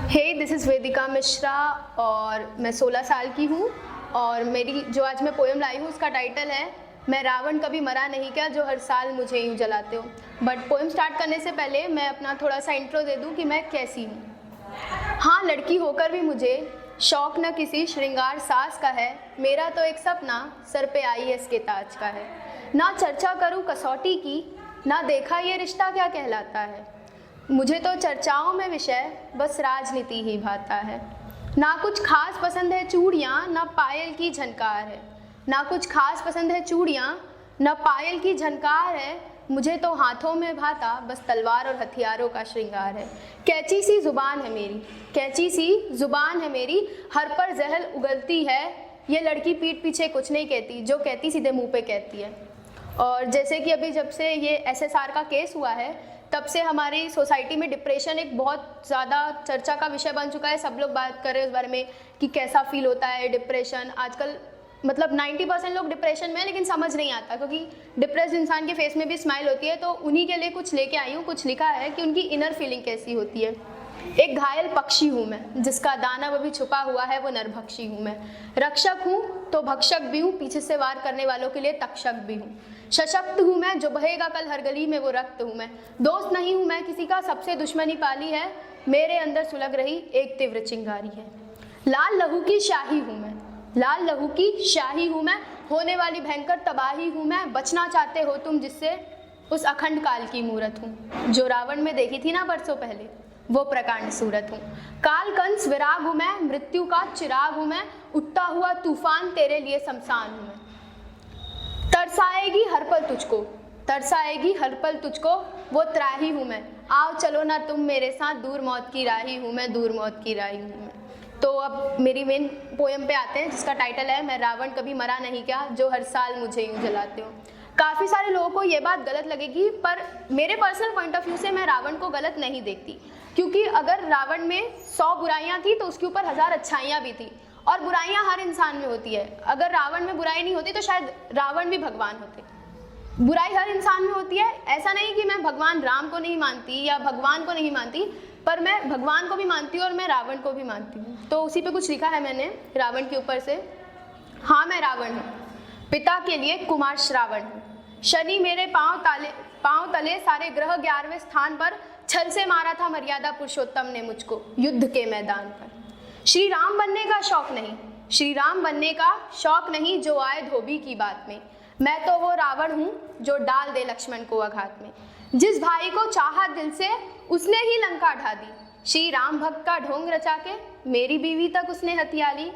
This is वेदिका मिश्रा और मैं 16 साल की हूँ और मेरी जो आज मैं पोएम लाई हूँ उसका टाइटल है मैं रावण कभी मरा नहीं क्या जो हर साल मुझे यूँ जलाते हो। बट पोएम स्टार्ट करने से पहले मैं अपना थोड़ा सा इंट्रो दे दूँ कि मैं कैसी हूँ। हाँ, लड़की होकर भी मुझे शौक़ न किसी श्रृंगार सास का है, मेरा तो एक सपना सर पे IAS के ताज का है। ना चर्चा करूँ कसौटी की, ना देखा ये रिश्ता क्या कहलाता है, मुझे तो चर्चाओं में विषय बस राजनीति ही भाता है। ना कुछ खास पसंद है चूड़ियाँ, ना पायल की झनकार है, ना कुछ खास पसंद है चूड़ियाँ, ना पायल की झनकार है, मुझे तो हाथों में भाता बस तलवार और हथियारों का श्रृंगार है। कैंची सी ज़ुबान है मेरी, कैंची सी ज़ुबान है मेरी, हर पर जहर उगलती है, ये लड़की पीठ पीछे कुछ नहीं कहती, जो कहती सीधे मुंह पे कहती है। और जैसे कि अभी जब से ये SSR का केस हुआ है तब से हमारी सोसाइटी में डिप्रेशन एक बहुत ज़्यादा चर्चा का विषय बन चुका है। सब लोग बात कर रहे हैं उस बारे में कि कैसा फील होता है डिप्रेशन। आजकल मतलब 90% लोग डिप्रेशन में है लेकिन समझ नहीं आता, क्योंकि डिप्रेस्ड इंसान के फेस में भी स्माइल होती है। तो उन्हीं के लिए कुछ लेके आई हूँ। कुछ लिखा है कि उनकी इनर फीलिंग कैसी होती है। एक घायल पक्षी हूँ मैं, जिसका दानव अभी छुपा हुआ है, वो नरभक्षी हूँ मैं। रक्षक हूँ तो भक्षक भी हूँ, पीछे से वार करने वालों के लिए तक्षक भी हूँ। सशक्त हूँ मैं, जो बहेगा कल हर गली में वो रक्त हूँ मैं। दोस्त नहीं हूँ मैं किसी का, सबसे दुश्मनी पाली है, मेरे अंदर सुलग रही एक तीव्र चिंगारी है। लाल लहू की शाही हूँ मैं, लाल लहू की शाही हूँ मैं, होने वाली भयंकर तबाही हूँ मैं। बचना चाहते हो तुम जिससे, उस अखंड काल की मूरत हूँ, जो रावण में देखी थी ना बरसों पहले, वो प्रकांड सूरत हूँ। काल कंस विराग हूँ मैं, मृत्यु का चिराग हूँ मैं, उठता हुआ तूफान तेरे लिए शमशान हूँ मैं। तरसाएगी हर पल तुझको, तरसाएगी हर पल तुझको, वो त्राही हूँ मैं, आओ चलो ना तुम मेरे साथ, दूर मौत की राही हूँ मैं, दूर मौत की राही हूँ मैं। तो अब मेरी मेन पोएम पे आते हैं, जिसका टाइटल है मैं रावण कभी मरा नहीं क्या जो हर साल मुझे यूँ जलाते हो। काफ़ी सारे लोगों को ये बात गलत लगेगी, पर मेरे पर्सनल पॉइंट ऑफ व्यू से मैं रावण को गलत नहीं देखती, क्योंकि अगर रावण में 100 बुराइयाँ थी तो उसके ऊपर 1000 अच्छाइयाँ भी थी, और बुराइयाँ हर इंसान में होती है। अगर रावण में बुराई नहीं होती तो शायद रावण भी भगवान होते। बुराई हर इंसान में होती है। ऐसा नहीं कि मैं भगवान राम को नहीं मानती या भगवान को नहीं मानती, पर मैं भगवान को भी मानती हूँ और मैं रावण को भी मानती हूँ। तो उसी पे कुछ लिखा है मैंने रावण के ऊपर से। हाँ मैं रावण हूँ, पिता के लिए कुमार श्रावण हूँ, शनि मेरे पाँव तले सारे ग्रह 11वें स्थान पर, छल से मारा था मर्यादा पुरुषोत्तम ने मुझको युद्ध के मैदान पर। श्री राम बनने का शौक नहीं, श्री राम बनने का शौक नहीं, जो आए धोबी की बात में, मैं तो वो रावण हूँ जो डाल दे लक्ष्मण को आघात में। जिस भाई को चाहा दिल से उसने ही लंका ढा दी, श्री राम भक्त का ढोंग रचा के मेरी बीवी तक उसने हत्या ली।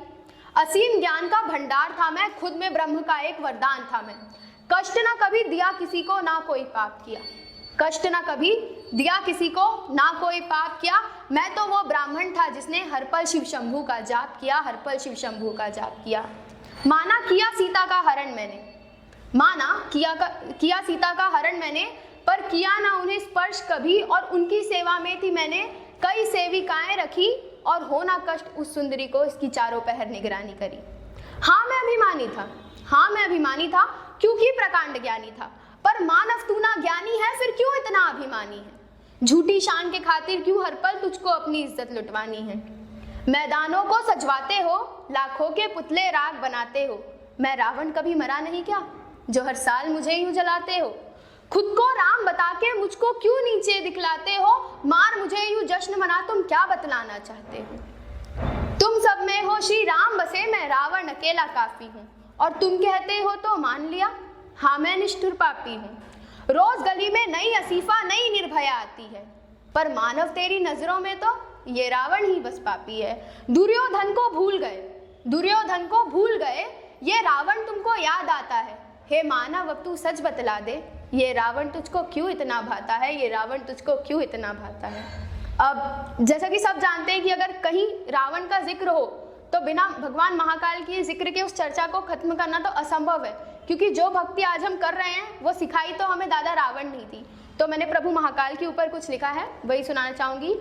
असीम ज्ञान का भंडार था मैं, खुद में ब्रह्म का एक वरदान था मैं। कष्ट ना कभी दिया किसी को, ना कोई पाप किया, कष्ट ना कभी दिया किसी को, ना कोई पाप किया। मैं तो वो ब्राह्मण था जिसने हर पल शिव शंभू का जाप किया, हर पल शिव शंभू का जाप किया। माना किया सीता का हरण मैंने, माना किया सीता का हरण मैंने, पर किया ना उन्हें स्पर्श कभी, और उनकी सेवा में थी मैंने कई सेविकाएं रखी, और हो ना कष्ट उस सुंदरी को इसकी चारों पहर निगरानी करी। हाँ मैं अभिमानी था, हाँ मैं अभिमानी था, क्योंकि प्रकांड ज्ञानी था, पर मानव तू ना ज्ञानी है, फिर क्यों इतना अभिमानी है। झूठी शान के खातिर क्यों हर पल तुझको अपनी इज्जत लुटवानी है। मैदानों को सजवाते हो, लाखों के पुतले राग बनाते हो, मैं रावण कभी मरा नहीं क्या जो हर साल मुझे यूं जलाते हो। खुद को राम बता के मुझको क्यों नीचे दिखलाते हो, मार मुझे यूं जश्न मना तुम क्या बतलाना चाहते हो। तुम सब में हो श्री राम बसे, मैं रावण अकेला काफी हूँ, और तुम कहते हो तो मान लिया, हाँ मैं निष्ठुर पापी हूँ। रोज गली में नई असीफा नई निर्भया आती है, पर मानव तेरी नजरों में तो ये रावण ही बस पापी है। दुर्योधन को भूल गए, दुर्योधन को भूल गए, ये रावण तुमको याद आता है। हे मानव अब तू सच बतला दे, ये रावण तुझको क्यों इतना भाता है, ये रावण तुझको क्यों इतना भाता है। अब जैसा कि सब जानते हैं कि अगर कहीं रावण का जिक्र हो तो बिना भगवान महाकाल की जिक्र के उस चर्चा को खत्म करना तो असंभव है, क्योंकि जो भक्ति आज हम कर रहे हैं वो सिखाई तो हमें दादा रावण नहीं थी। तो मैंने प्रभु महाकाल के ऊपर कुछ लिखा है, वही सुनाना चाहूँगी।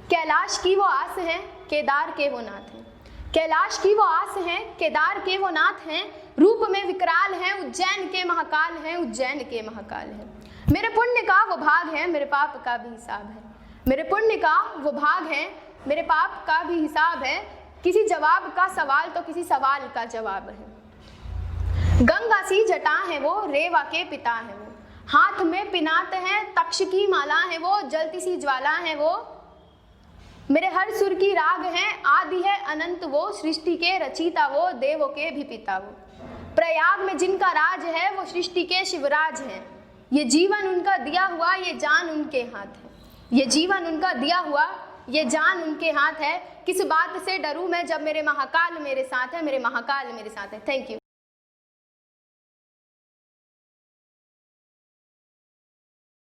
कैलाश की वो आस है, केदार के वो नाथ हैं, कैलाश की वो आस है, केदार के वो नाथ हैं, रूप में विकराल हैं, उज्जैन के महाकाल हैं, उज्जैन के महाकाल हैं। मेरे पुण्य का वो भाग है, मेरे पाप का भी हिसाब है, मेरे पुण्य का वो भाग है, मेरे पाप का भी हिसाब है, किसी जवाब का सवाल तो किसी सवाल का जवाब है। गंगा सी जटा है वो, रेवा के पिता है वो, हाथ में पिनात है, तक्ष की माला है वो, जलती सी ज्वाला है वो, मेरे हर सुर की राग है, आदि है अनंत वो, सृष्टि के रचयिता वो, देवों के भी पिता वो। प्रयाग में जिनका राज है वो सृष्टि के शिवराज हैं, ये जीवन उनका दिया हुआ, ये जान उनके हाथ है, ये जीवन उनका दिया हुआ, ये जान उनके हाथ है। किस बात से डरूं मैं जब मेरे महाकाल मेरे साथ है, मेरे महाकाल मेरे साथ है। Thank you.